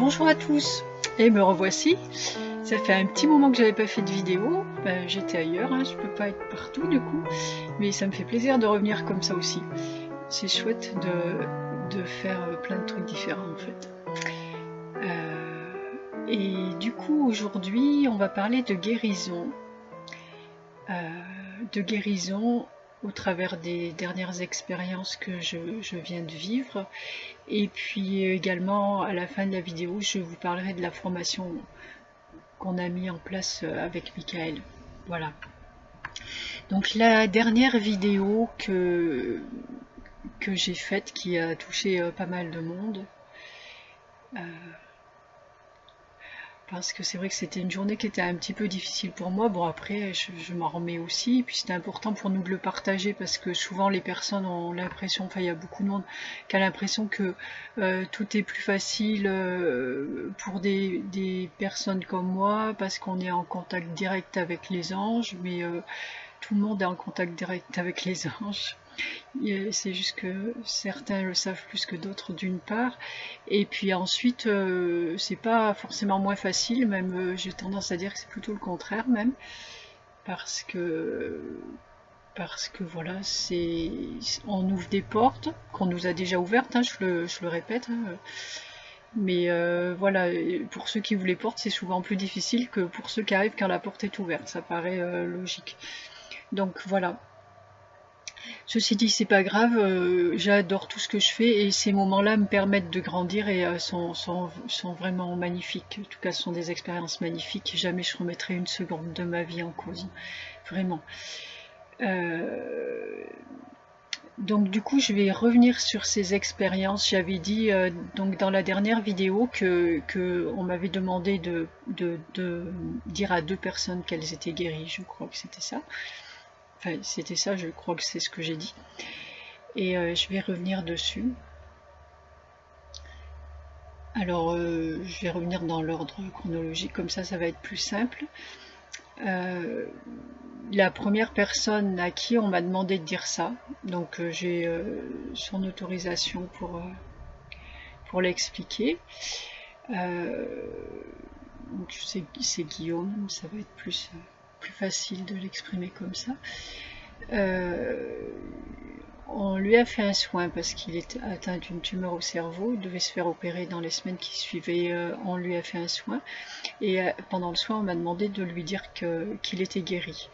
Bonjour à tous, et me revoici. Ça fait un petit moment que j'avais pas fait de vidéo. J'étais ailleurs, hein, je peux pas être partout du coup, mais ça me fait plaisir de revenir comme ça aussi. C'est chouette de faire plein de trucs différents en fait. Et du coup aujourd'hui on va parler de guérison. De guérison au travers des dernières expériences que je viens de vivre. Et puis également à la fin de la vidéo je vous parlerai de la formation qu'on a mis en place avec Michael. Voilà. Donc la dernière vidéo que j'ai faite qui a touché pas mal de monde, parce que c'est vrai que c'était une journée qui était un petit peu difficile pour moi. Bon après je m'en remets aussi, et puis c'était important pour nous de le partager parce que souvent les personnes ont l'impression, enfin il y a beaucoup de monde qui a l'impression que tout est plus facile pour des personnes comme moi parce qu'on est en contact direct avec les anges, mais tout le monde est en contact direct avec les anges. C'est juste que certains le savent plus que d'autres d'une part, et puis ensuite c'est pas forcément moins facile, même j'ai tendance à dire que c'est plutôt le contraire même, parce que voilà, on ouvre des portes qu'on nous a déjà ouvertes, hein, je le répète, hein, mais voilà, pour ceux qui ouvrent les portes c'est souvent plus difficile que pour ceux qui arrivent quand la porte est ouverte, ça paraît logique. Donc voilà. Ceci dit, c'est pas grave, j'adore tout ce que je fais et ces moments-là me permettent de grandir et sont vraiment magnifiques. En tout cas, ce sont des expériences magnifiques. Jamais je remettrai une seconde de ma vie en cause. Vraiment. Euh, donc du coup, je vais revenir sur ces expériences. J'avais dit donc dans la dernière vidéo que on m'avait demandé de dire à 2 personnes qu'elles étaient guéries. Je crois que c'était ça. Enfin, c'était ça, je crois que c'est ce que j'ai dit. Et je vais revenir dessus. Alors, je vais revenir dans l'ordre chronologique, comme ça va être plus simple. Euh, la première personne à qui on m'a demandé de dire ça, donc j'ai son autorisation pour l'expliquer. Euh, c'est Guillaume, ça va être plus facile de l'exprimer comme ça. Euh, On lui a fait un soin parce qu'il est atteint d'une tumeur au cerveau, il devait se faire opérer dans les semaines qui suivaient, on lui a fait un soin et pendant le soin on m'a demandé de lui dire qu'il était guéri.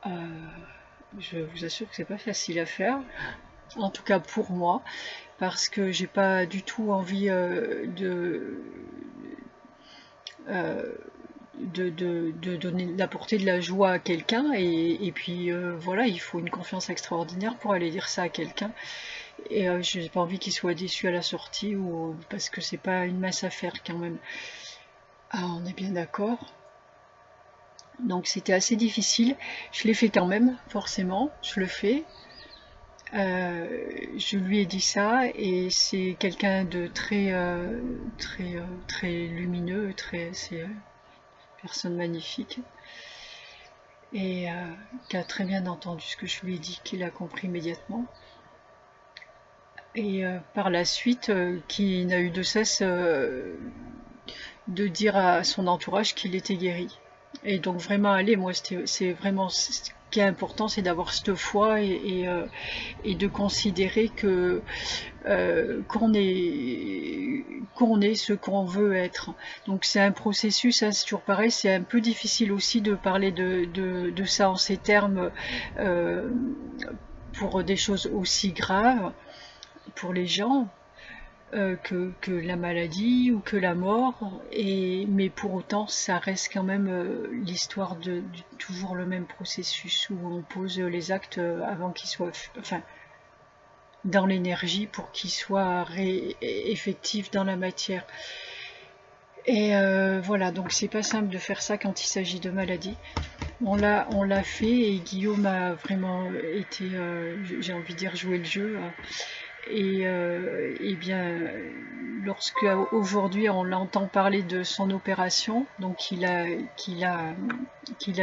Je vous assure que c'est pas facile à faire, en tout cas pour moi, parce que j'ai pas du tout envie euh, de donner, d'apporter de la joie à quelqu'un et puis voilà, il faut une confiance extraordinaire pour aller dire ça à quelqu'un. Et j'ai pas envie qu'il soit déçu à la sortie ou parce que c'est pas une mince affaire quand même. Ah, on est bien d'accord. Donc c'était assez difficile. Je l'ai fait quand même, forcément. Je le fais. Je lui ai dit ça et c'est quelqu'un de très lumineux, c'est une personne magnifique et qui a très bien entendu ce que je lui ai dit, qu'il a compris immédiatement. Et par la suite, qui n'a eu de cesse de dire à son entourage qu'il était guéri. Et donc vraiment aller, moi c'est vraiment ce qui est important, c'est d'avoir cette foi et de considérer que qu'on est ce qu'on veut être. Donc c'est un processus, hein, c'est toujours pareil, c'est un peu difficile aussi de parler de ça en ces termes euh, pour des choses aussi graves pour les gens, que la maladie ou que la mort, mais pour autant ça reste quand même l'histoire de toujours le même processus où on pose les actes avant qu'ils soient, enfin, dans l'énergie pour qu'ils soient effectifs dans la matière. Et voilà, donc c'est pas simple de faire ça quand il s'agit de maladie. On l'a fait et Guillaume a vraiment été, j'ai envie de dire, jouer le jeu. Et bien, lorsque aujourd'hui on l'entend parler de son opération, donc qu'il a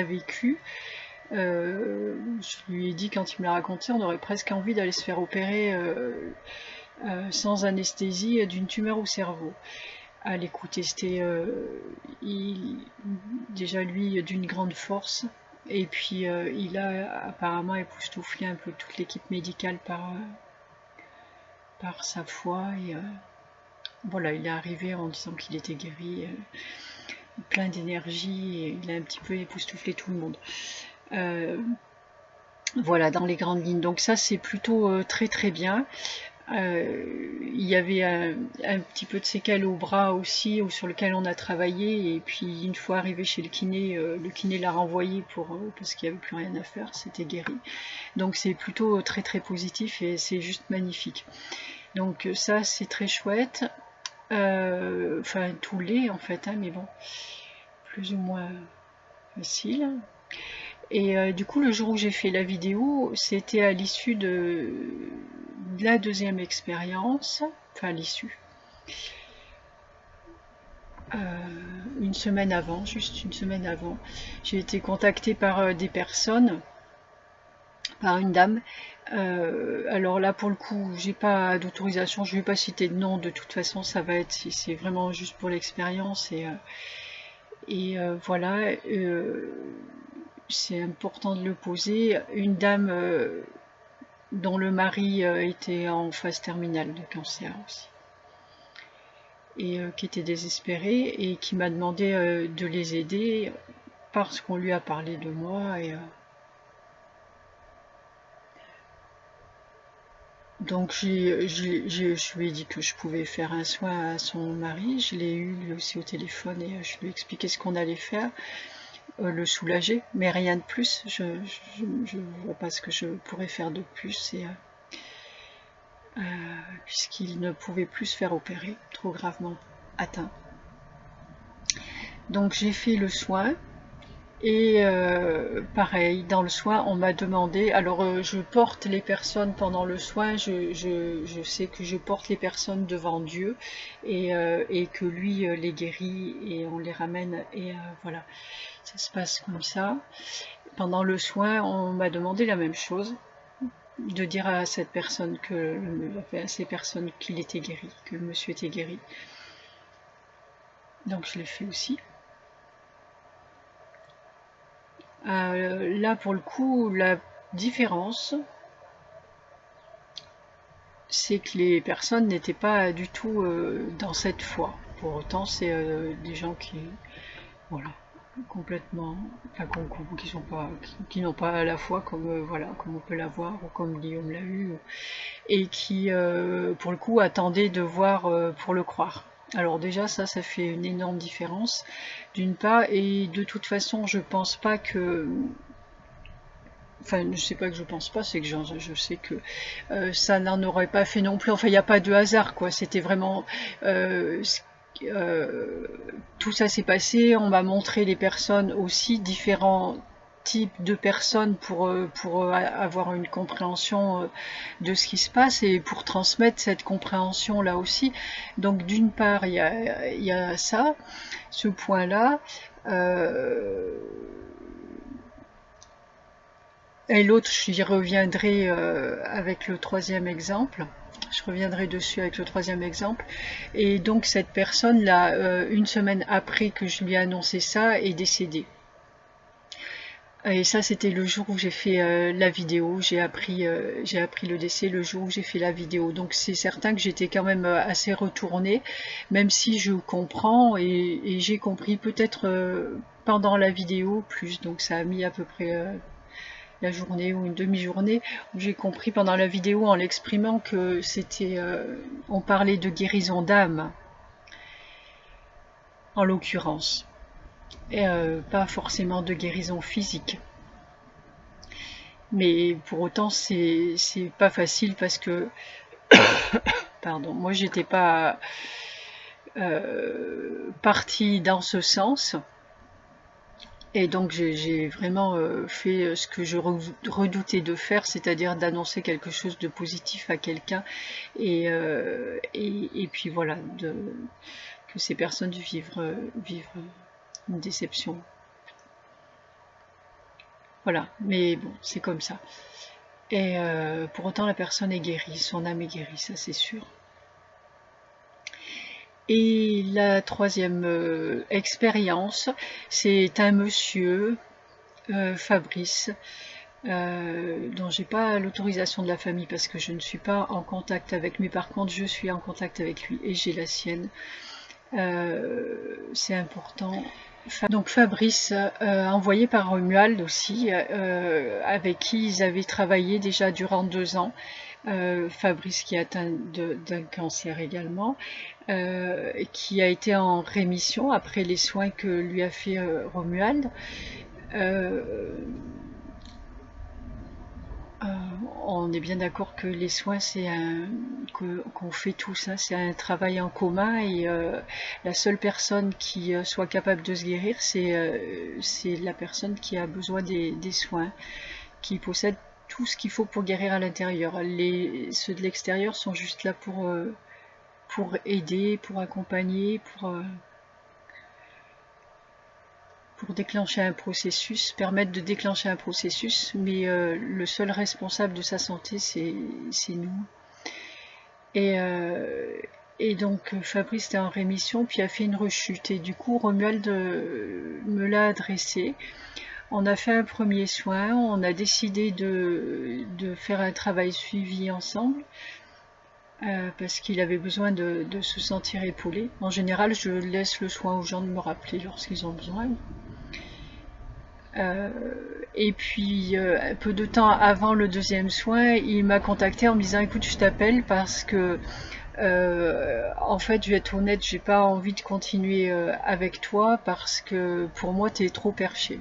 vécu, je lui ai dit quand il me l'a raconté, on aurait presque envie d'aller se faire opérer sans anesthésie d'une tumeur au cerveau. À l'écouter, c'était déjà lui d'une grande force, et puis il a apparemment époustouflé un peu toute l'équipe médicale par sa foi, et voilà, il est arrivé en disant qu'il était guéri, plein d'énergie, et il a un petit peu époustouflé tout le monde. Voilà, dans les grandes lignes. Donc ça, c'est plutôt très très bien. Il y avait un petit peu de séquelles au bras aussi, sur lequel on a travaillé, et puis une fois arrivé chez le kiné l'a renvoyé parce qu'il n'y avait plus rien à faire, c'était guéri. Donc c'est plutôt très très positif, et c'est juste magnifique. Donc ça, c'est très chouette. Enfin, tout l'est en fait, hein, mais bon, plus ou moins facile. Et du coup, le jour où j'ai fait la vidéo, c'était à l'issue de la deuxième expérience, enfin à l'issue, une semaine avant, juste une semaine avant, j'ai été contactée par des personnes, par une dame. Alors là, pour le coup, j'ai pas d'autorisation, je vais pas citer de nom, de toute façon, ça va être, c'est vraiment juste pour l'expérience, et voilà. C'est important de le poser. Une dame dont le mari était en phase terminale de cancer aussi, et qui était désespérée, et qui m'a demandé de les aider parce qu'on lui a parlé de moi, et donc je lui ai dit que je pouvais faire un soin à son mari. Je l'ai eu lui aussi au téléphone, et je lui ai expliqué ce qu'on allait faire, le soulager, mais rien de plus. Je ne vois pas ce que je pourrais faire de plus, puisqu'il ne pouvait plus se faire opérer, trop gravement atteint. Donc j'ai fait le soin, et pareil, dans le soin, on m'a demandé, alors je porte les personnes pendant le soin, je sais que je porte les personnes devant Dieu, et que lui les guérit, et on les ramène, et voilà, ça se passe comme ça. Pendant le soin, on m'a demandé la même chose, de dire à cette personne à ces personnes qu'il était guéri, que le monsieur était guéri. Donc je l'ai fait aussi. Là, pour le coup, la différence, c'est que les personnes n'étaient pas du tout dans cette foi. Pour autant, c'est des gens qui, voilà, complètement, enfin, qui n'ont pas la foi comme, voilà, comme on peut l'avoir, ou comme Guillaume l'a eu, et qui, pour le coup, attendaient de voir pour le croire. Alors déjà, ça fait une énorme différence, d'une part, et de toute façon, je pense pas que, enfin, je sais pas que je pense pas, c'est que je sais que ça n'en aurait pas fait non plus. Enfin, il n'y a pas de hasard, quoi. C'était vraiment euh, tout ça s'est passé. On m'a montré les personnes aussi, différents types de personnes pour avoir une compréhension de ce qui se passe, et pour transmettre cette compréhension là aussi. Donc d'une part, il y a ça, ce point-là. Et l'autre, j'y reviendrai avec le troisième exemple. Je reviendrai dessus avec le troisième exemple. Et donc cette personne-là, une semaine après que je lui ai annoncé ça, est décédée. Et ça, c'était le jour où j'ai fait la vidéo. J'ai appris le décès le jour où j'ai fait la vidéo. Donc c'est certain que j'étais quand même assez retournée, même si je comprends, et j'ai compris peut-être pendant la vidéo plus. Donc ça a mis à peu près la journée ou une demi-journée, où j'ai compris pendant la vidéo, en l'exprimant, que c'était, on parlait de guérison d'âme, en l'occurrence, et pas forcément de guérison physique. Mais pour autant, c'est pas facile, parce que, pardon, moi j'étais pas partie dans ce sens. Et donc j'ai vraiment fait ce que je redoutais de faire, c'est-à-dire d'annoncer quelque chose de positif à quelqu'un, et puis voilà, que ces personnes vivent une déception. Voilà, mais bon, c'est comme ça. Et pour autant, la personne est guérie, son âme est guérie, ça c'est sûr. Et la troisième expérience, c'est un monsieur, Fabrice, dont j'ai pas l'autorisation de la famille parce que je ne suis pas en contact avec, mais par contre je suis en contact avec lui et j'ai la sienne. C'est important. Donc Fabrice, envoyé par Romuald aussi, avec qui ils avaient travaillé déjà durant 2 ans. Fabrice qui est atteint d'un cancer également, qui a été en rémission après les soins que lui a fait Romuald. Euh, euh, on est bien d'accord que les soins, qu'on fait tous, hein, c'est un travail en commun et la seule personne qui soit capable de se guérir, c'est la personne qui a besoin des soins, qui possède tout ce qu'il faut pour guérir à l'intérieur. Ceux de l'extérieur sont juste là pour aider, pour accompagner, pour déclencher un processus, permettre de déclencher un processus, mais le seul responsable de sa santé, c'est nous. Et, euh, et donc Fabrice était en rémission, puis a fait une rechute. Et du coup, Romuald me l'a adressé. On a fait un premier soin, on a décidé de faire un travail suivi ensemble. Parce qu'il avait besoin de se sentir épaulé. En général, je laisse le soin aux gens de me rappeler lorsqu'ils ont besoin. Euh, et puis, peu de temps avant le deuxième soin, il m'a contacté en me disant écoute, je t'appelle parce que, en fait, je vais être honnête, j'ai pas envie de continuer avec toi parce que pour moi, t'es trop perché.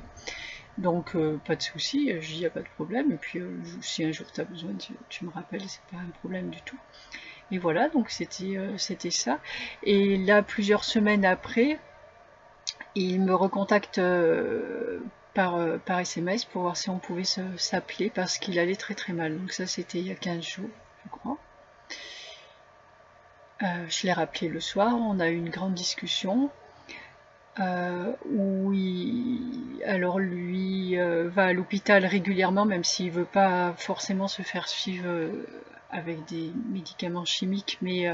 Donc, pas de souci, je dis y a pas de problème. Et puis, si un jour t'as besoin, tu me rappelles, c'est pas un problème du tout. Et voilà, donc c'était ça. Et là, plusieurs semaines après, il me recontacte par SMS pour voir si on pouvait s'appeler parce qu'il allait très très mal. Donc ça, c'était il y a 15 jours, je crois. Je l'ai rappelé le soir, on a eu une grande discussion où alors lui va à l'hôpital régulièrement, même s'il veut pas forcément se faire suivre avec des médicaments chimiques, mais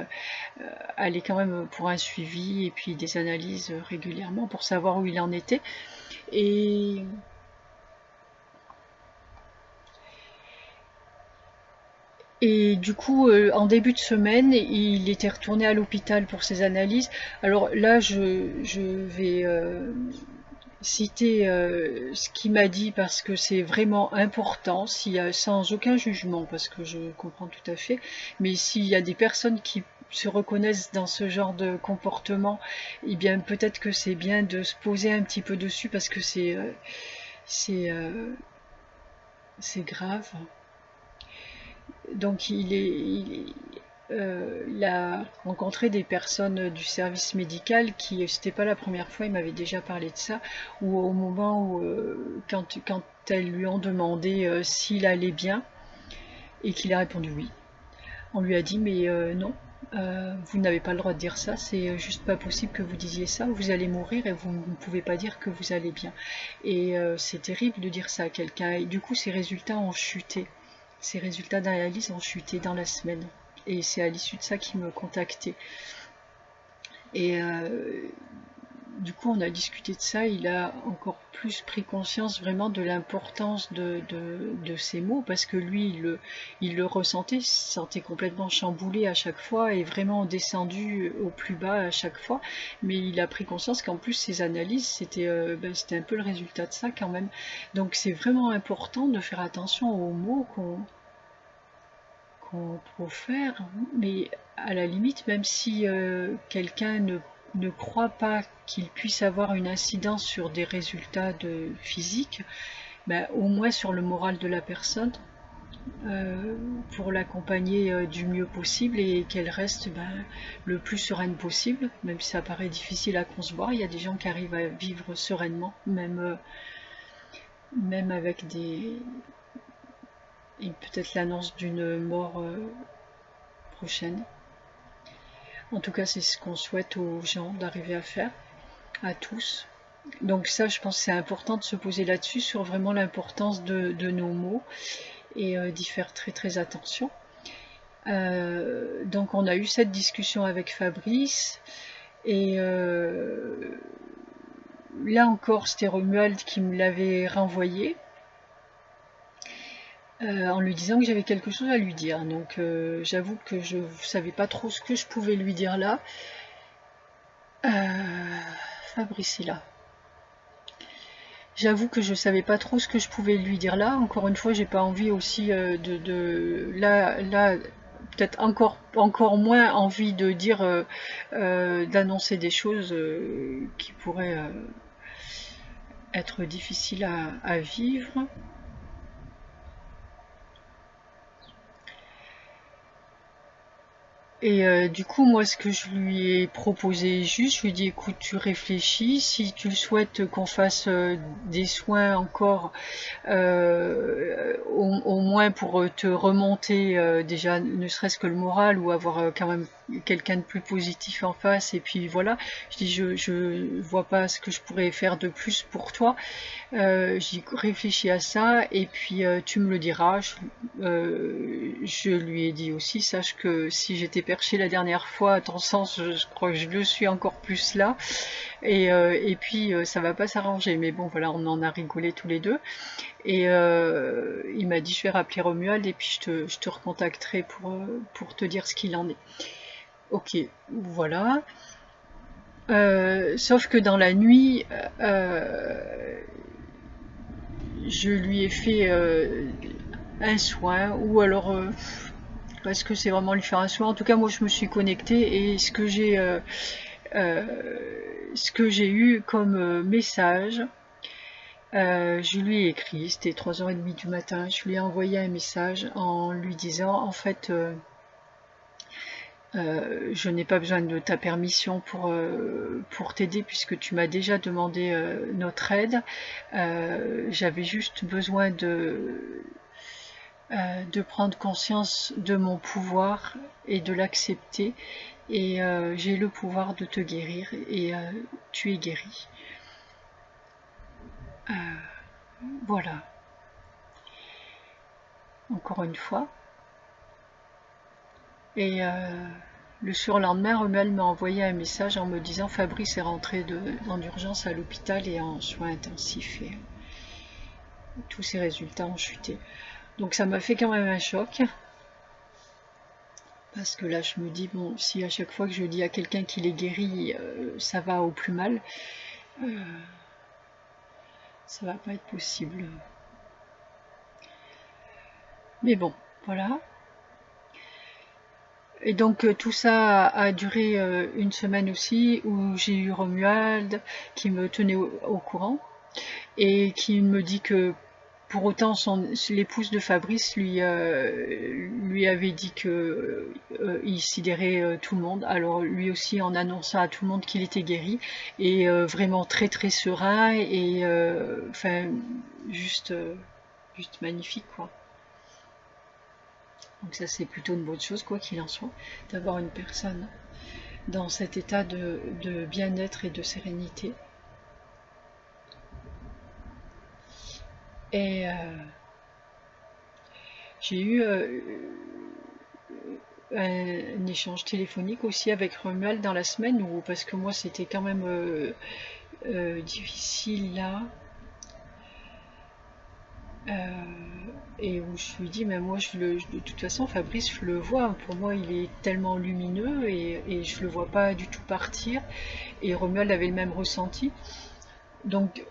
aller quand même pour un suivi et puis des analyses régulièrement pour savoir où il en était. Et, et du coup, en début de semaine, il était retourné à l'hôpital pour ses analyses. Alors là, je vais citer ce qu'il m'a dit parce que c'est vraiment important, sans aucun jugement, parce que je comprends tout à fait, mais s'il y a des personnes qui se reconnaissent dans ce genre de comportement, eh bien peut-être que c'est bien de se poser un petit peu dessus parce que c'est c'est grave. Donc il a rencontré des personnes du service médical qui, c'était pas la première fois, il m'avait déjà parlé de ça, où au moment où, quand elles lui ont demandé s'il allait bien, et qu'il a répondu oui, on lui a dit mais non, vous n'avez pas le droit de dire ça, c'est juste pas possible que vous disiez ça, vous allez mourir et vous ne pouvez pas dire que vous allez bien. Et c'est terrible de dire ça à quelqu'un, et du coup ses résultats ont chuté. Ses résultats d'analyse ont chuté dans la semaine. Et c'est à l'issue de ça qu'il me contactait. Et du coup, on a discuté de ça. Il a encore plus pris conscience vraiment de l'importance de ces mots parce que lui, il le ressentait, il se sentait complètement chamboulé à chaque fois et vraiment descendu au plus bas à chaque fois. Mais il a pris conscience qu'en plus, ses analyses, c'était un peu le résultat de ça quand même. Donc, c'est vraiment important de faire attention aux mots qu'on profère, mais à la limite, même si quelqu'un ne croit pas qu'il puisse avoir une incidence sur des résultats physiques, ben, au moins sur le moral de la personne, pour l'accompagner du mieux possible et qu'elle reste le plus sereine possible, même si ça paraît difficile à concevoir. Il y a des gens qui arrivent à vivre sereinement, même avec et peut-être l'annonce d'une mort prochaine. En tout cas, c'est ce qu'on souhaite aux gens d'arriver à faire, à tous. Donc ça, je pense que c'est important de se poser là-dessus, sur vraiment l'importance de nos mots et d'y faire très très attention. Donc on a eu cette discussion avec Fabrice. Et là encore, c'était Romuald qui me l'avait renvoyé en lui disant que j'avais quelque chose à lui dire. Donc j'avoue que je ne savais pas trop ce que je pouvais lui dire là. Fabrice est là. J'avoue que je savais pas trop ce que je pouvais lui dire là. Encore une fois, j'ai pas envie aussi là peut-être encore moins envie de dire d'annoncer des choses qui pourraient être difficiles à vivre. Et du coup, moi, ce que je lui ai proposé juste, je lui ai dit, écoute, tu réfléchis, si tu le souhaites qu'on fasse des soins encore, au moins pour te remonter déjà, ne serait-ce que le moral, ou avoir quand même quelqu'un de plus positif en face, et puis voilà, je dis, je vois pas ce que je pourrais faire de plus pour toi. J'y réfléchis à ça et puis tu me le diras. Je lui ai dit aussi, sache que si j'étais perché la dernière fois, à ton sens, je crois que je le suis encore plus là. Et puis ça va pas s'arranger. Mais bon, voilà, on en a rigolé tous les deux. Et il m'a dit, je vais rappeler Romuald et puis je te recontacterai pour te dire ce qu'il en est. Ok, voilà. Sauf que dans la nuit, je lui ai fait un soin, ou alors est-ce que c'est vraiment lui faire un soin? En tout cas, moi je me suis connectée et euh, ce que j'ai eu comme message, je lui ai écrit, c'était 3h30 du matin, je lui ai envoyé un message en lui disant en fait je n'ai pas besoin de ta permission pour t'aider puisque tu m'as déjà demandé notre aide. J'avais juste besoin de prendre conscience de mon pouvoir et de l'accepter. Et j'ai le pouvoir de te guérir et tu es guéri. Voilà, encore une fois. Et le surlendemain, Romuald m'a envoyé un message en me disant Fabrice est rentré en urgence à l'hôpital et en soins intensifs. Et tous ses résultats ont chuté. Donc ça m'a fait quand même un choc. Parce que là, je me dis, bon, si à chaque fois que je dis à quelqu'un qu'il est guéri, ça va au plus mal, ça va pas être possible. Mais bon, voilà. Et donc tout ça a duré une semaine aussi, où j'ai eu Romuald qui me tenait au courant et qui me dit que pour autant l'épouse de Fabrice lui avait dit que il sidérait tout le monde. Alors lui aussi en annonçant à tout le monde qu'il était guéri et vraiment très très serein et enfin juste juste magnifique quoi. Donc ça c'est plutôt une bonne chose quoi qu'il en soit, d'avoir une personne dans cet état de bien-être et de sérénité. Et j'ai eu un échange téléphonique aussi avec Romuald dans la semaine, parce que moi c'était quand même difficile là. Et où je lui dis, mais moi de toute façon Fabrice je le vois, pour moi il est tellement lumineux et je le vois pas du tout partir. Et Romuald avait le même ressenti. Donc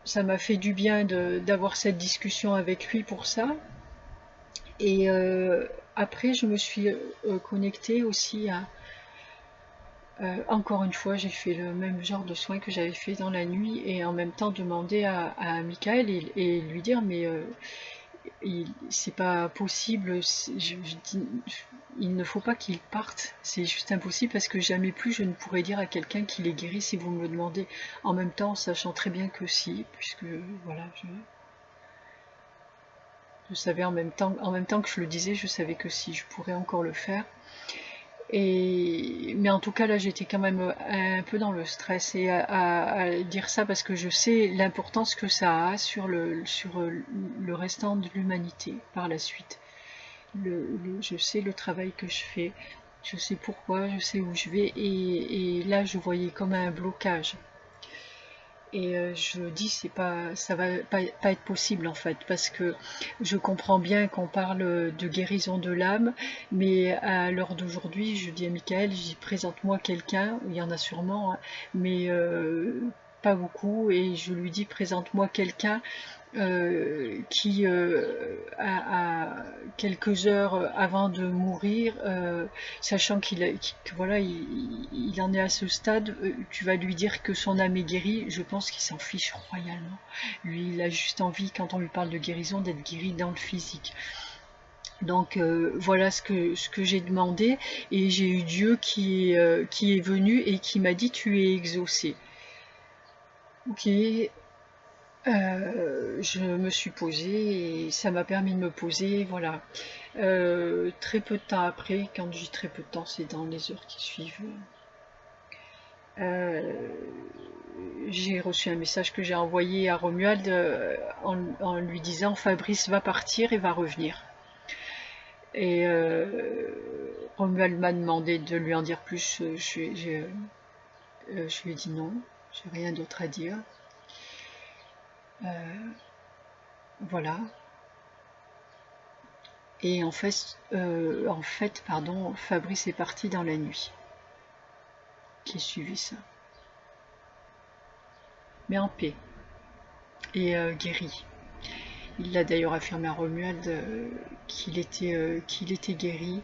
ça m'a fait du bien d'avoir cette discussion avec lui pour ça. Et après, je me suis connectée aussi à... encore une fois, j'ai fait le même genre de soins que j'avais fait dans la nuit et en même temps demander à Michael et lui dire, mais c'est pas possible, il ne faut pas qu'il parte, c'est juste impossible parce que jamais plus je ne pourrais dire à quelqu'un qu'il est guéri si vous me le demandez. En même temps, sachant très bien que si, puisque voilà, je savais en même temps que je le disais, je savais que si je pourrais encore le faire. Mais en tout cas là j'étais quand même un peu dans le stress et à dire ça parce que je sais l'importance que ça a sur le restant de l'humanité par la suite. Je sais le travail que je fais, je sais pourquoi, je sais où je vais, et là je voyais comme un blocage. Et je dis c'est pas ça va pas être possible en fait, parce que je comprends bien qu'on parle de guérison de l'âme, mais à l'heure d'aujourd'hui je dis à Michael, je dis présente-moi quelqu'un, il y en a sûrement, hein, mais pas beaucoup, et je lui dis présente-moi quelqu'un qui à quelques heures avant de mourir, sachant que voilà, il en est à ce stade, tu vas lui dire que son âme est guérie, je pense qu'il s'en fiche royalement. Lui, il a juste envie, quand on lui parle de guérison, d'être guéri dans le physique. Donc voilà ce que j'ai demandé, et j'ai eu Dieu qui est venu et qui m'a dit tu es exaucé. Ok, je me suis posée et ça m'a permis de me poser, voilà. Très peu de temps après, quand je dis très peu de temps, c'est dans les heures qui suivent, euh, j'ai reçu un message que j'ai envoyé à Romuald en lui disant Fabrice va partir et va revenir. Et Romuald m'a demandé de lui en dire plus. Je lui ai dit non, j'ai rien d'autre à dire. Voilà. Et pardon, Fabrice est parti dans la nuit qui suivit ça, mais en paix et guéri. Il l'a d'ailleurs affirmé à Romuald qu'il était guéri,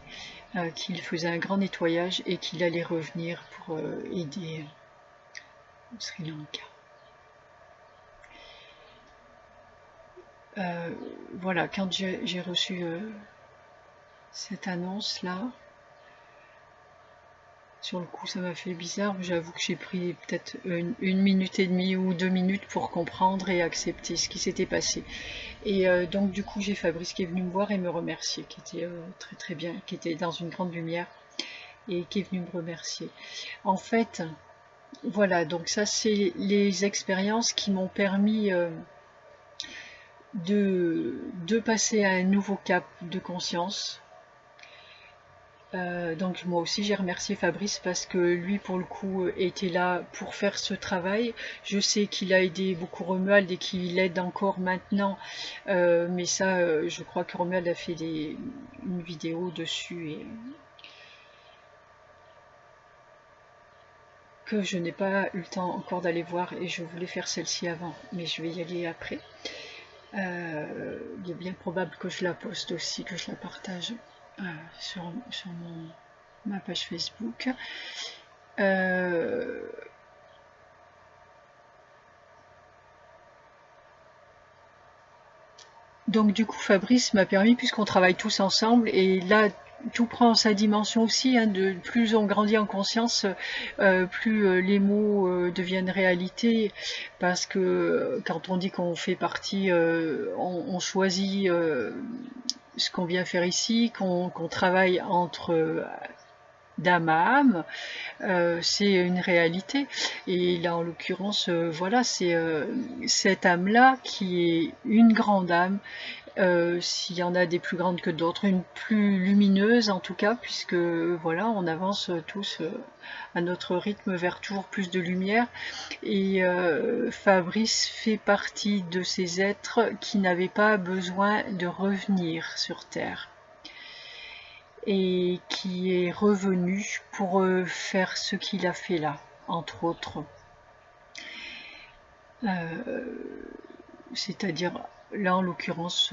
qu'il faisait un grand nettoyage et qu'il allait revenir pour aider au Sri Lanka. Voilà, quand j'ai reçu cette annonce-là, sur le coup, ça m'a fait bizarre. J'avoue que j'ai pris peut-être une minute et demie ou 2 minutes pour comprendre et accepter ce qui s'était passé. Et donc, du coup, j'ai Fabrice qui est venu me voir et me remercier, qui était très très bien, qui était dans une grande lumière et qui est venu me remercier. En fait, voilà, donc ça, c'est les expériences qui m'ont permis de passer à un nouveau cap de conscience. Donc moi aussi j'ai remercié Fabrice parce que lui pour le coup était là pour faire ce travail. Je sais qu'il a aidé beaucoup Romuald et qu'il aide encore maintenant, mais ça je crois que Romuald a fait une vidéo dessus et que je n'ai pas eu le temps encore d'aller voir, et je voulais faire celle-ci avant, mais je vais y aller après. Il est bien probable que je la poste aussi, que je la partage sur ma page Facebook. Euh, donc du coup Fabrice m'a permis, puisqu'on travaille tous ensemble, et là tout prend sa dimension aussi, hein, de plus on grandit en conscience, plus les mots deviennent réalité, parce que quand on dit qu'on fait partie, on choisit ce qu'on vient faire ici, qu'on travaille entre d'âme à âme, c'est une réalité. Et là, en l'occurrence, voilà, c'est cette âme-là qui est une grande âme. S'il y en a des plus grandes que d'autres, une plus lumineuse en tout cas, puisque voilà, on avance tous à notre rythme vers toujours plus de lumière. Et Fabrice fait partie de ces êtres qui n'avaient pas besoin de revenir sur Terre, et qui est revenu pour faire ce qu'il a fait là, entre autres. C'est-à-dire, là en l'occurrence,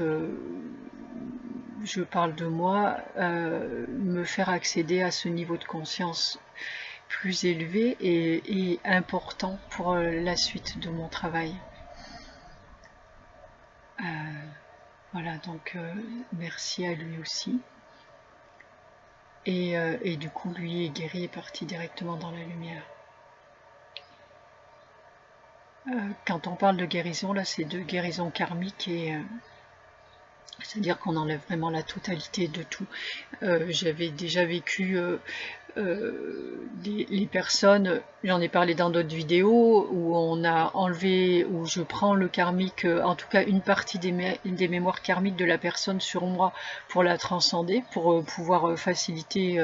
je parle de moi, me faire accéder à ce niveau de conscience plus élevé et important pour la suite de mon travail. Voilà, donc merci à lui aussi. Et du coup, lui est guéri et parti directement dans la lumière. Quand on parle de guérison, là, c'est de guérison karmique C'est-à-dire qu'on enlève vraiment la totalité de tout. J'avais déjà vécu les personnes, j'en ai parlé dans d'autres vidéos, où on a enlevé, où je prends le karmique, en tout cas une partie des mémoires karmiques de la personne sur moi pour la transcender, pour pouvoir faciliter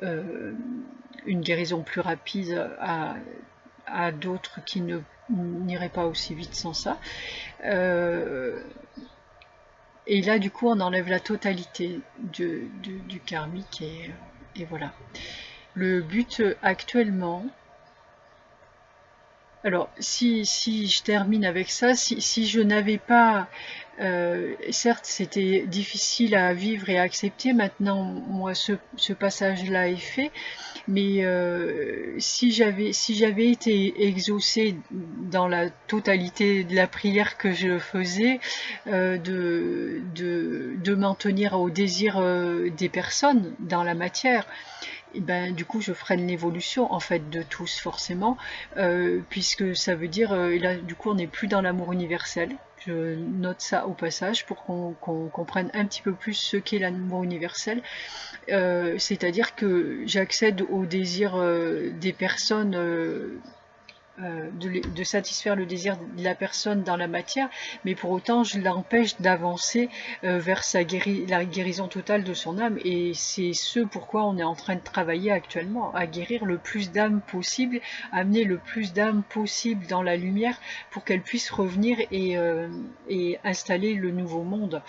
une guérison plus rapide à d'autres qui ne n'iraient pas aussi vite sans ça. Euh, et là, du coup, on enlève la totalité du karmique et voilà. Le but actuellement, alors si je termine avec ça, si je n'avais pas, certes c'était difficile à vivre et à accepter, maintenant moi ce passage-là est fait, mais si j'avais été exaucée dans la totalité de la prière que je faisais, de m'en tenir au désir des personnes dans la matière, et ben, du coup, je freine l'évolution en fait de tous forcément, puisque ça veut dire, là, du coup, on n'est plus dans l'amour universel. Je note ça au passage pour qu'on comprenne un petit peu plus ce qu'est l'amour universel. C'est-à-dire que j'accède au désir des personnes, de satisfaire le désir de la personne dans la matière, mais pour autant je l'empêche d'avancer vers la guérison totale de son âme, et c'est ce pourquoi on est en train de travailler actuellement, à guérir le plus d'âmes possible, amener le plus d'âmes possible dans la lumière pour qu'elles puissent revenir et installer le nouveau monde.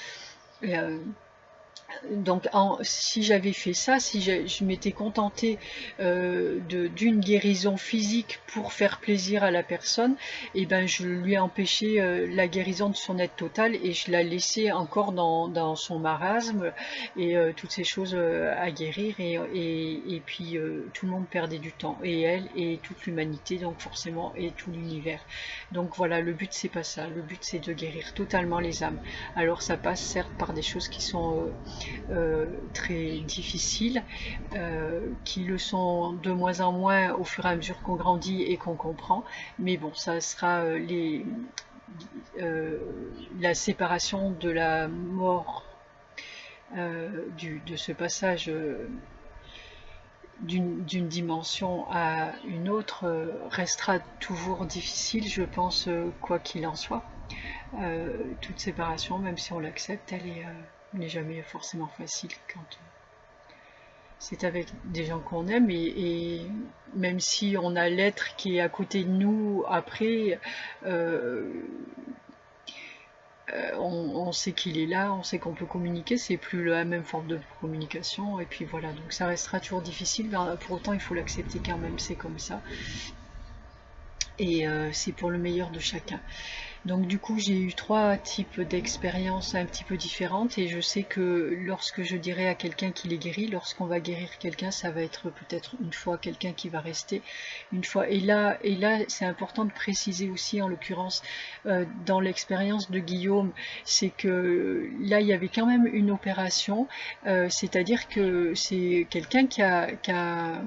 Et, donc si j'avais fait ça, si je m'étais contentée d'une guérison physique pour faire plaisir à la personne, et ben je lui ai empêché la guérison de son être total, et je la laissais encore dans son marasme et toutes ces choses à guérir, et puis tout le monde perdait du temps, et elle et toute l'humanité, donc forcément, et tout l'univers. Donc voilà, le but c'est pas ça, le but c'est de guérir totalement les âmes. Alors ça passe certes par des choses qui sont très difficiles, qui le sont de moins en moins au fur et à mesure qu'on grandit et qu'on comprend. Mais bon, ça sera euh, la séparation de la mort, de ce passage d'une dimension à une autre, restera toujours difficile, je pense, quoi qu'il en soit. Toute séparation, même si on l'accepte, elle n'est jamais forcément facile quand c'est avec des gens qu'on aime, et même si on a l'être qui est à côté de nous après, euh, on sait qu'il est là, on sait qu'on peut communiquer, c'est plus la même forme de communication, et puis voilà, donc ça restera toujours difficile, mais pour autant il faut l'accepter quand même, c'est comme ça, et c'est pour le meilleur de chacun. Donc du coup, j'ai eu 3 types d'expériences un petit peu différentes, et je sais que lorsque je dirai à quelqu'un qu'il est guéri, lorsqu'on va guérir quelqu'un, ça va être peut-être une fois quelqu'un qui va rester une fois. Et là, c'est important de préciser aussi, en l'occurrence, dans l'expérience de Guillaume, c'est que là, il y avait quand même une opération, c'est-à-dire que c'est quelqu'un qui a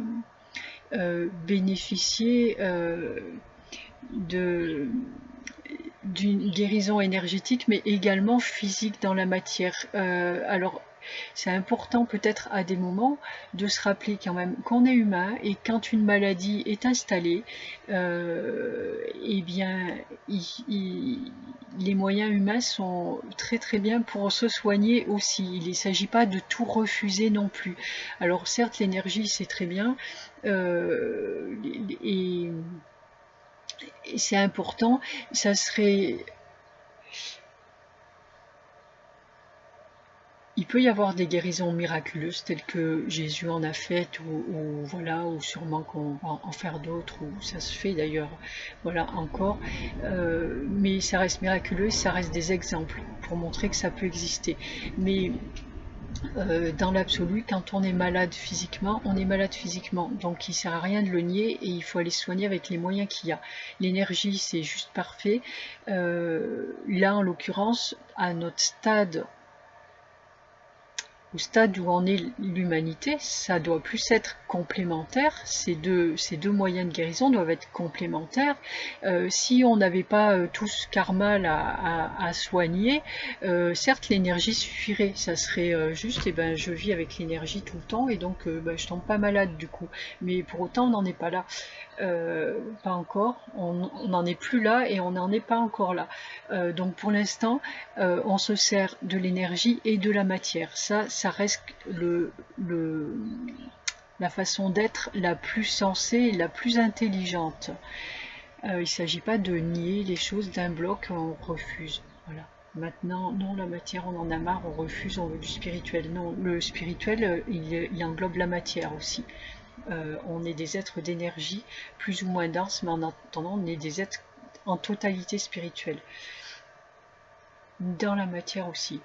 bénéficié de d'une guérison énergétique, mais également physique dans la matière. Alors, c'est important peut-être à des moments de se rappeler quand même qu'on est humain, et quand une maladie est installée, eh bien, les moyens humains sont très très bien pour se soigner aussi. Il ne s'agit pas de tout refuser non plus. Alors certes, l'énergie c'est très bien, et c'est important. Ça serait, il peut y avoir des guérisons miraculeuses telles que Jésus en a faites, ou voilà, ou sûrement qu'on va en faire d'autres, ou ça se fait d'ailleurs, voilà, encore. Mais ça reste miraculeux, ça reste des exemples pour montrer que ça peut exister. Mais dans l'absolu, quand on est malade physiquement, on est malade physiquement. Donc il ne sert à rien de le nier, et il faut aller se soigner avec les moyens qu'il y a. L'énergie, c'est juste parfait. Là, en l'occurrence, à notre stade au stade où en est l'humanité, ça doit plus être complémentaire. Ces deux moyens de guérison doivent être complémentaires. Si on n'avait pas tout ce karma là à soigner, certes l'énergie suffirait. Ça serait juste, et ben je vis avec l'énergie tout le temps et donc ben, je tombe pas malade du coup. Mais pour autant on n'en est pas là. Pas encore, on n'en est plus là et on n'en est pas encore là. Donc pour l'instant, on se sert de l'énergie et de la matière. Ça reste la façon d'être la plus sensée et la plus intelligente. Il ne s'agit pas de nier les choses d'un bloc, on refuse. Voilà. Maintenant, non, la matière, on en a marre, on refuse, on veut du spirituel. Non, le spirituel, il englobe la matière aussi. On est des êtres d'énergie, plus ou moins denses, mais en attendant, on est des êtres en totalité spirituelle. Dans la matière aussi.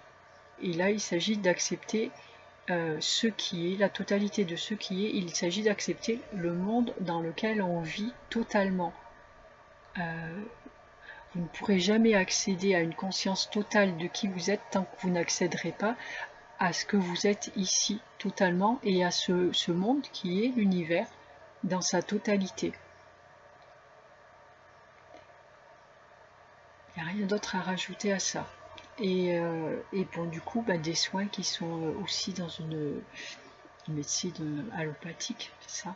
Et là, il s'agit d'accepter ce qui est, la totalité de ce qui est. Il s'agit d'accepter le monde dans lequel on vit totalement. Vous ne pourrez jamais accéder à une conscience totale de qui vous êtes tant que vous n'accéderez pas à ce que vous êtes ici totalement et à ce monde qui est l'univers dans sa totalité. Il n'y a rien d'autre à rajouter à ça. Et bon, du coup, bah, des soins qui sont aussi dans une médecine allopathique, c'est ça,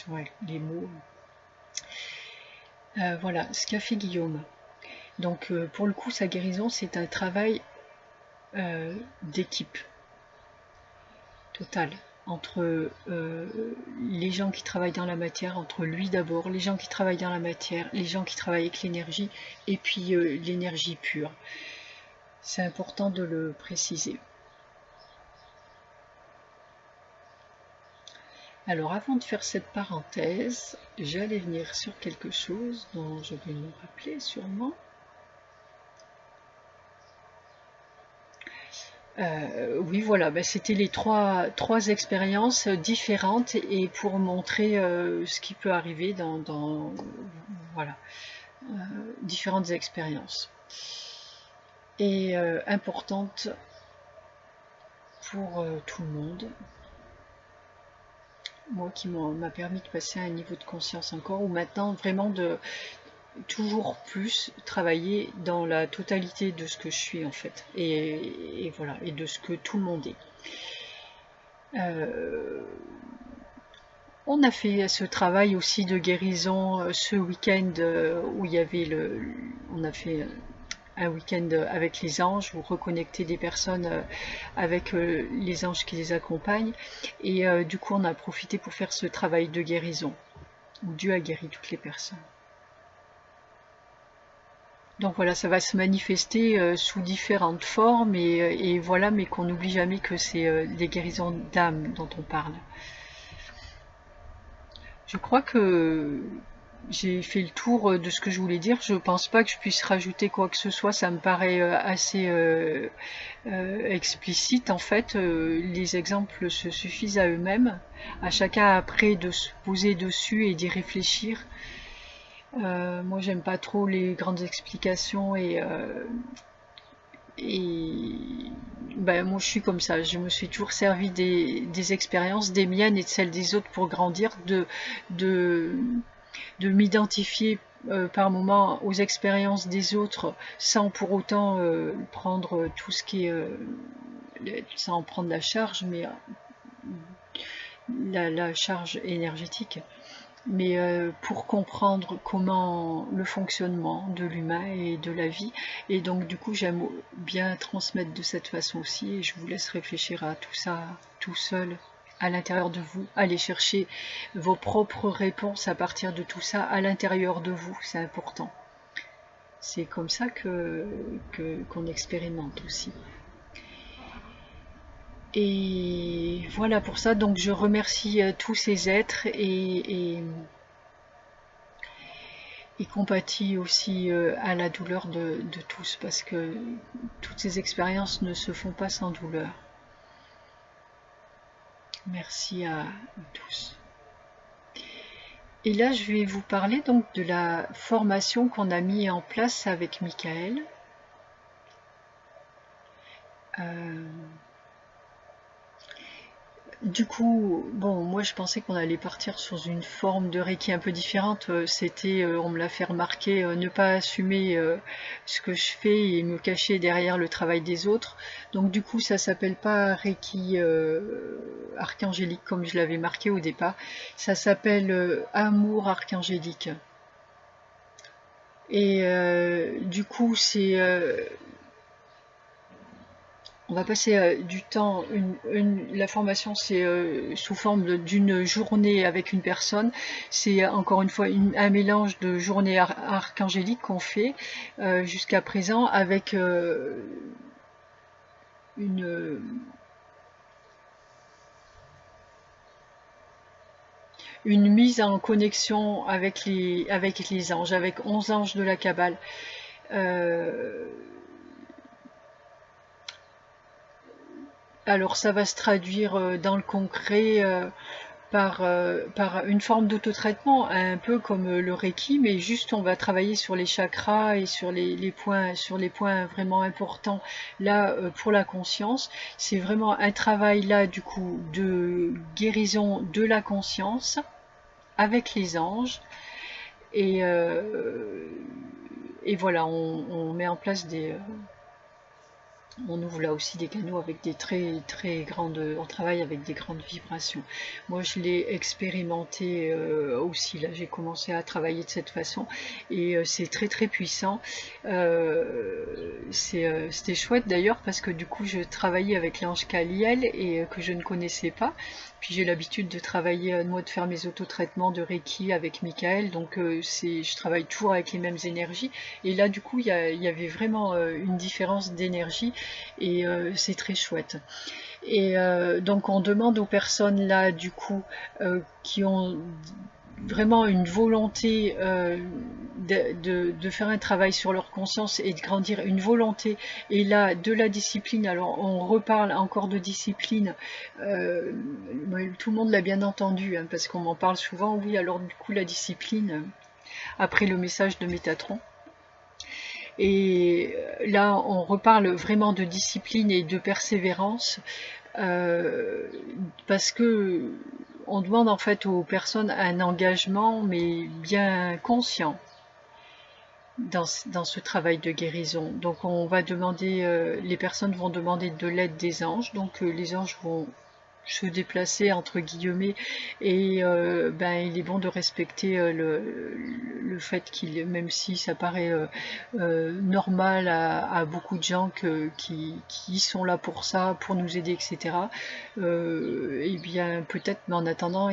ouais, les mots. Voilà, ce qu'a fait Guillaume. Donc pour le coup, sa guérison, c'est un travail d'équipe totale entre les gens qui travaillent dans la matière, entre lui d'abord, les gens qui travaillent dans la matière, les gens qui travaillent avec l'énergie, et puis l'énergie pure. C'est important de le préciser. Alors avant de faire cette parenthèse, j'allais venir sur quelque chose dont je vais me rappeler sûrement. Oui, voilà, ben, c'était les trois expériences différentes et pour montrer ce qui peut arriver dans voilà, différentes expériences. Et importantes pour tout le monde. Moi qui m'a permis de passer à un niveau de conscience encore, ou maintenant vraiment de toujours plus travailler dans la totalité de ce que je suis en fait, et voilà, et de ce que tout le monde est. On a fait ce travail aussi de guérison ce week-end où il y avait on a fait un week-end avec les anges, où reconnecter des personnes avec les anges qui les accompagnent, et du coup on a profité pour faire ce travail de guérison, où Dieu a guéri toutes les personnes. Donc voilà, ça va se manifester sous différentes formes, et voilà, mais qu'on n'oublie jamais que c'est des guérisons d'âme dont on parle. Je crois que j'ai fait le tour de ce que je voulais dire. Je pense pas que je puisse rajouter quoi que ce soit. Ça me paraît assez explicite. En fait, les exemples se suffisent à eux-mêmes. À chacun après de se poser dessus et d'y réfléchir. Moi, j'aime pas trop les grandes explications et ben, moi, je suis comme ça. Je me suis toujours servi des expériences, des miennes et de celles des autres pour grandir, de m'identifier par moment aux expériences des autres sans pour autant prendre tout ce qui est sans en prendre la charge, mais la charge énergétique, mais pour comprendre comment le fonctionnement de l'humain et de la vie. Et donc du coup j'aime bien transmettre de cette façon aussi, et je vous laisse réfléchir à tout ça tout seul à l'intérieur de vous, allez chercher vos propres réponses à partir de tout ça à l'intérieur de vous, c'est important. C'est comme ça qu'on expérimente aussi. Et voilà pour ça, donc je remercie tous ces êtres et compatis aussi à la douleur de tous, parce que toutes ces expériences ne se font pas sans douleur. Merci à tous. Et là, je vais vous parler donc de la formation qu'on a mis en place avec Michael. Du coup, bon, moi je pensais qu'on allait partir sur une forme de Reiki un peu différente. C'était, on me l'a fait remarquer, ne pas assumer ce que je fais et me cacher derrière le travail des autres. Donc du coup, ça s'appelle pas Reiki archangélique comme je l'avais marqué au départ. Ça s'appelle Amour archangélique. Et du coup, on va passer du temps, la formation c'est sous forme d'une journée avec une personne. C'est encore une fois un mélange de journée archangélique qu'on fait jusqu'à présent avec une, une mise en connexion avec les anges, avec 11 anges de la Kabbale. Euh, alors ça va se traduire dans le concret par une forme d'autotraitement, un peu comme le Reiki, mais juste on va travailler sur les chakras et sur les points vraiment importants là pour la conscience. C'est vraiment un travail là du coup de guérison de la conscience avec les anges et, euh, et voilà, on met en place on ouvre là aussi des canaux avec des très grandes, on travaille avec des grandes vibrations. Moi, je l'ai expérimenté aussi. Là, j'ai commencé à travailler de cette façon et c'est très puissant. C'était chouette d'ailleurs parce que du coup, je travaillais avec l'ange Kaliel et que je ne connaissais pas. Puis j'ai l'habitude de travailler, moi, de faire mes autotraitements de Reiki avec Michael, donc je travaille toujours avec les mêmes énergies. Et là, du coup, il y avait vraiment une différence d'énergie et c'est très chouette. Et donc on demande aux personnes là du coup qui ont vraiment une volonté de faire un travail sur leur conscience et de grandir, une volonté et là de la discipline. Alors on reparle encore de discipline, euh, tout le monde l'a bien entendu hein, parce qu'on m'en parle souvent. Oui, alors du coup la discipline après le message de Métatron. Et là, on reparle vraiment de discipline et de persévérance euh, parce que on demande en fait aux personnes un engagement, mais bien conscient dans ce travail de guérison. Donc on va demander, les personnes vont demander de l'aide des anges, donc les anges vont se déplacer entre guillemets et ben il est bon de respecter le fait qu'il, même si ça paraît normal à beaucoup de gens qui sont là pour ça, pour nous aider, etc. Et bien peut-être, mais en attendant,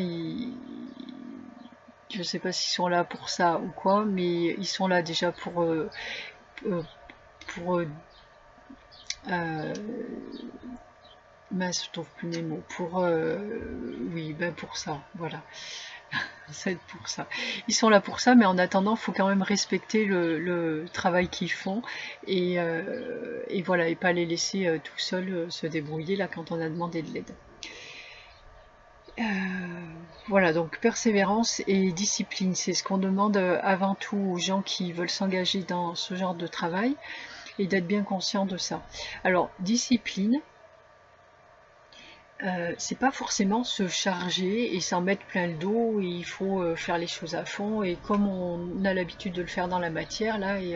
je ne sais pas s'ils sont là pour ça ou quoi, mais ils sont là déjà euh, pour euh, mince, je trouve plus mes mots. Oui, ben pour ça, voilà. Ça va être pour ça. Ils sont là pour ça, mais en attendant, il faut quand même respecter le travail qu'ils font et voilà, et pas les laisser tout seuls se débrouiller là quand on a demandé de l'aide. Euh, voilà, donc persévérance et discipline, c'est ce qu'on demande avant tout aux gens qui veulent s'engager dans ce genre de travail et d'être bien conscient de ça. Alors, discipline, c'est pas forcément se charger et s'en mettre plein le dos, et il faut faire les choses à fond et comme on a l'habitude de le faire dans la matière là et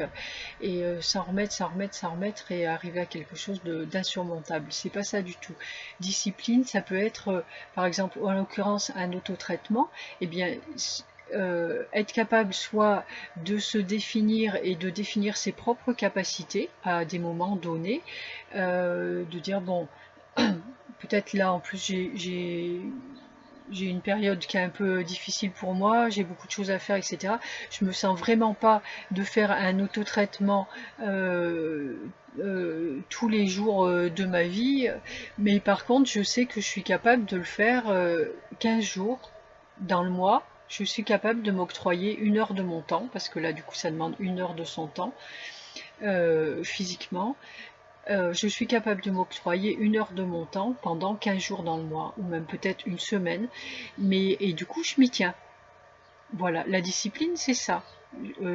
s'en remettre et arriver à quelque chose d'insurmontable. C'est pas ça du tout. Discipline, ça peut être par exemple en l'occurrence un autotraitement, et bien être capable soit de se définir et de définir ses propres capacités à des moments donnés, de dire bon peut-être là en plus j'ai une période qui est un peu difficile pour moi, j'ai beaucoup de choses à faire, etc. Je me sens vraiment pas de faire un autotraitement tous les jours de ma vie, mais par contre je sais que je suis capable de le faire 15 jours dans le mois. Je suis capable de m'octroyer une heure de mon temps, parce que là du coup ça demande une heure de son temps physiquement. Je suis capable de m'octroyer une heure de mon temps pendant 15 jours dans le mois, ou même peut-être une semaine, et du coup je m'y tiens. Voilà, la discipline c'est ça.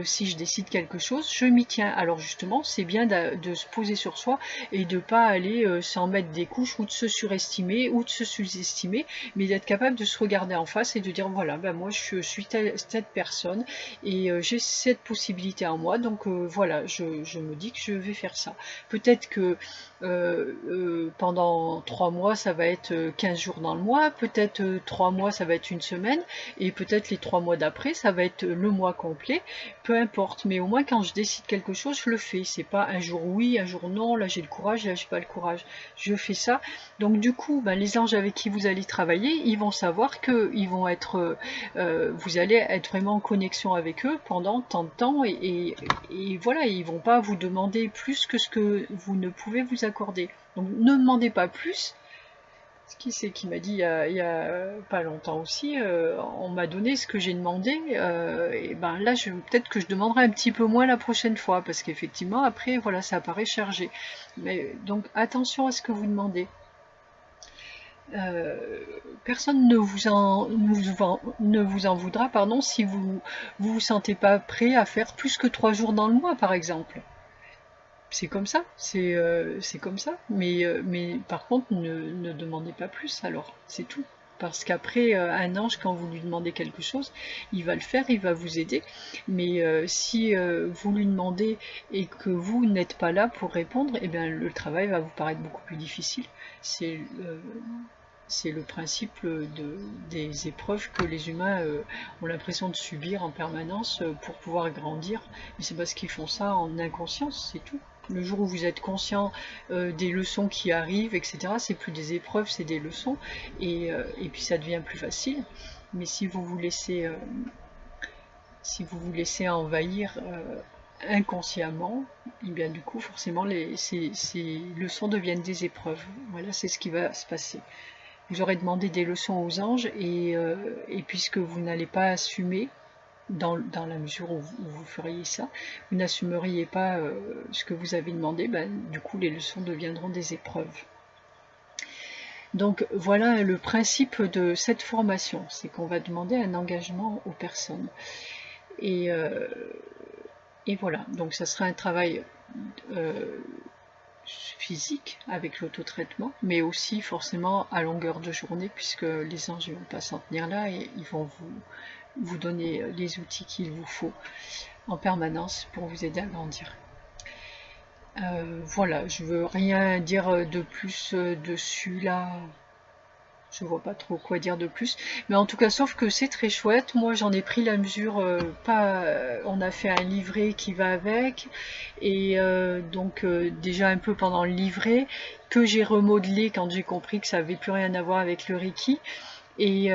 si je décide quelque chose, je m'y tiens. Alors justement, c'est bien de se poser sur soi et de pas aller s'en mettre des couches ou de se surestimer ou de se sous-estimer, mais d'être capable de se regarder en face et de dire voilà, ben moi je suis cette personne et j'ai cette possibilité en moi, donc voilà, je me dis que je vais faire ça. Peut-être que pendant 3 mois ça va être 15 jours dans le mois, peut-être 3 mois ça va être une semaine, et peut-être les 3 mois d'après ça va être le mois complet, peu importe, mais au moins quand je décide quelque chose, je le fais. C'est pas un jour oui, un jour non, là j'ai le courage, là j'ai pas le courage. Je fais ça. Donc du coup, ben, les anges avec qui vous allez travailler, ils vont savoir que ils vont être, vous allez être vraiment en connexion avec eux pendant tant de temps et voilà, ils vont pas vous demander plus que ce que vous ne pouvez vous accorder. Donc ne demandez pas plus. Qui c'est qui m'a dit il y a pas longtemps aussi, on m'a donné ce que j'ai demandé, et ben là peut-être que je demanderai un petit peu moins la prochaine fois, parce qu'effectivement après voilà ça apparaît chargé. Mais donc attention à ce que vous demandez. Euh, Personne ne vous en voudra, pardon, si vous sentez pas prêt à faire plus que 3 jours dans le mois, par exemple. C'est comme ça, c'est comme ça. Mais par contre, ne demandez pas plus alors, c'est tout. Parce qu'après, un ange, quand vous lui demandez quelque chose, il va le faire, il va vous aider. Mais si vous lui demandez et que vous n'êtes pas là pour répondre, eh bien, le travail va vous paraître beaucoup plus difficile. C'est c'est le principe des épreuves que les humains ont l'impression de subir en permanence pour pouvoir grandir. Mais c'est parce qu'ils font ça en inconscience, c'est tout. Le jour où vous êtes conscient des leçons qui arrivent, etc., c'est plus des épreuves, c'est des leçons. Et puis ça devient plus facile. Mais si vous vous laissez envahir inconsciemment, et bien du coup, forcément, ces leçons deviennent des épreuves. Voilà, c'est ce qui va se passer. Vous aurez demandé des leçons aux anges et puisque vous n'allez pas assumer, dans la mesure où vous feriez ça, vous n'assumeriez pas ce que vous avez demandé, ben, du coup les leçons deviendront des épreuves. Donc voilà le principe de cette formation, c'est qu'on va demander un engagement aux personnes. Et, euh, et voilà, donc ça sera un travail euh, physique avec l'autotraitement, mais aussi forcément à longueur de journée, puisque les anges ne vont pas s'en tenir là et ils vont vous donner les outils qu'il vous faut en permanence pour vous aider à grandir. Voilà, je veux rien dire de plus dessus là. Je vois pas trop quoi dire de plus, mais en tout cas, sauf que c'est très chouette. Moi, j'en ai pris la mesure. On a fait un livret qui va avec, et donc déjà un peu pendant le livret que j'ai remodelé quand j'ai compris que ça avait plus rien à voir avec le Reiki. Et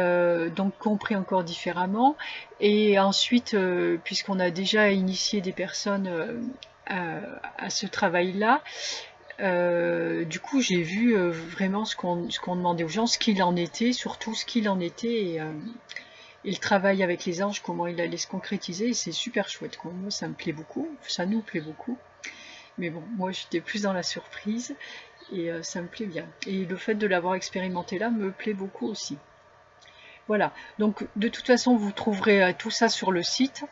donc compris encore différemment. Et ensuite, puisqu'on a déjà initié des personnes à ce travail-là, du coup j'ai vu vraiment ce qu'on demandait aux gens, ce qu'il en était, surtout ce qu'il en était, et le travail avec les anges, comment il allait se concrétiser. Et c'est super chouette, quoi. Moi ça me plaît beaucoup, ça nous plaît beaucoup. Mais bon, moi j'étais plus dans la surprise, et ça me plaît bien. Et le fait de l'avoir expérimenté là me plaît beaucoup aussi. Voilà, donc de toute façon vous trouverez tout ça sur le site.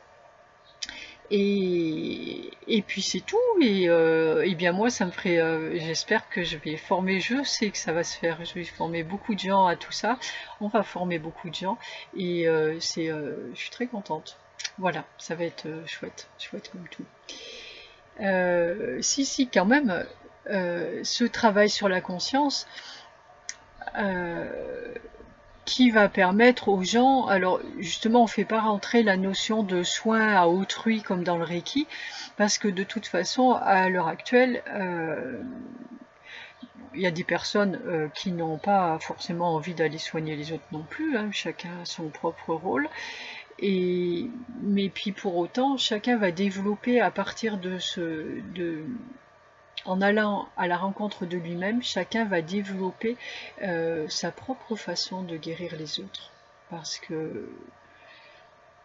Et puis c'est tout. Et bien moi ça me ferait, j'espère que je vais former, je sais que ça va se faire, je vais former beaucoup de gens à tout ça. On va former beaucoup de gens et je suis très contente. Voilà, ça va être chouette, chouette comme tout. Si quand même, ce travail sur la conscience, euh, qui va permettre aux gens, alors justement on ne fait pas rentrer la notion de soin à autrui comme dans le Reiki, parce que de toute façon à l'heure actuelle, il y a des personnes qui n'ont pas forcément envie d'aller soigner les autres non plus, hein, chacun a son propre rôle, mais puis pour autant chacun va développer à partir en allant à la rencontre de lui-même, chacun va développer sa propre façon de guérir les autres. Parce que,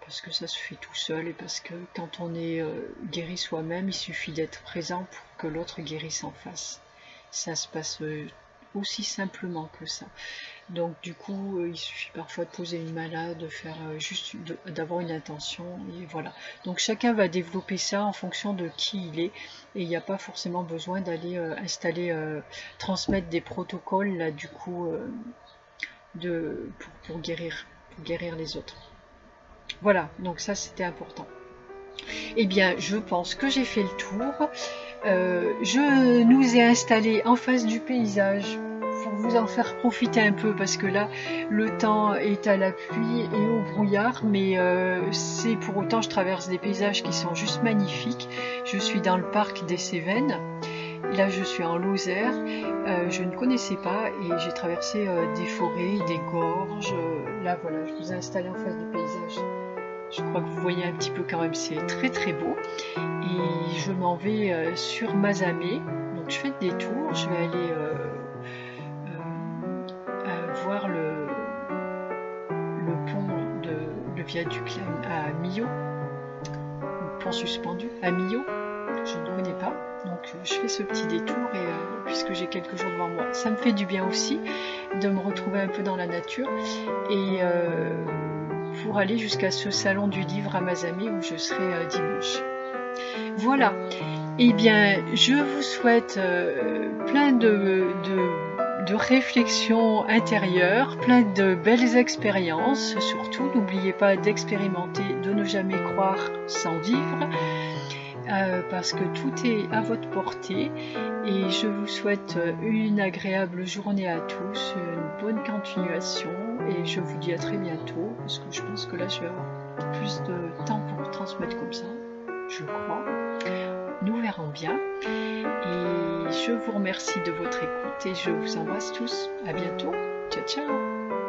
parce que ça se fait tout seul et parce que quand on est guéri soi-même, il suffit d'être présent pour que l'autre guérisse en face. Ça se passe aussi simplement que ça. Donc du coup, il suffit parfois de poser une main là, de faire juste d'avoir une intention, et voilà. Donc chacun va développer ça en fonction de qui il est, et il n'y a pas forcément besoin d'aller installer, transmettre des protocoles là, du coup, pour guérir les autres. Voilà, donc ça c'était important. Eh bien, je pense que j'ai fait le tour. Je nous ai installés en face du paysage pour vous en faire profiter un peu parce que là le temps est à la pluie et au brouillard, mais c'est pour autant je traverse des paysages qui sont juste magnifiques. Je suis dans le parc des Cévennes, là je suis en Lozère, je ne connaissais pas et j'ai traversé des forêts, des gorges. Là voilà, je vous ai installé en face du paysage. Je crois que vous voyez un petit peu quand même, c'est très très beau. Et je m'en vais sur Mazamet. Donc je fais le détour, je vais aller voir le pont de le viaduc à Millau, le pont suspendu à Millau. Je ne connais pas. Donc je fais ce petit détour et puisque j'ai quelques jours devant moi, ça me fait du bien aussi de me retrouver un peu dans la nature et pour aller jusqu'à ce salon du livre à Mazamet où je serai dimanche. Voilà, eh bien, je vous souhaite plein de réflexions intérieures, plein de belles expériences. Surtout, n'oubliez pas d'expérimenter, de ne jamais croire sans vivre, parce que tout est à votre portée. Et je vous souhaite une agréable journée à tous, une bonne continuation. Et je vous dis à très bientôt, parce que je pense que là, je vais avoir plus de temps pour transmettre comme ça, je crois. Nous verrons bien. Et je vous remercie de votre écoute et je vous embrasse tous. À bientôt. Ciao, ciao.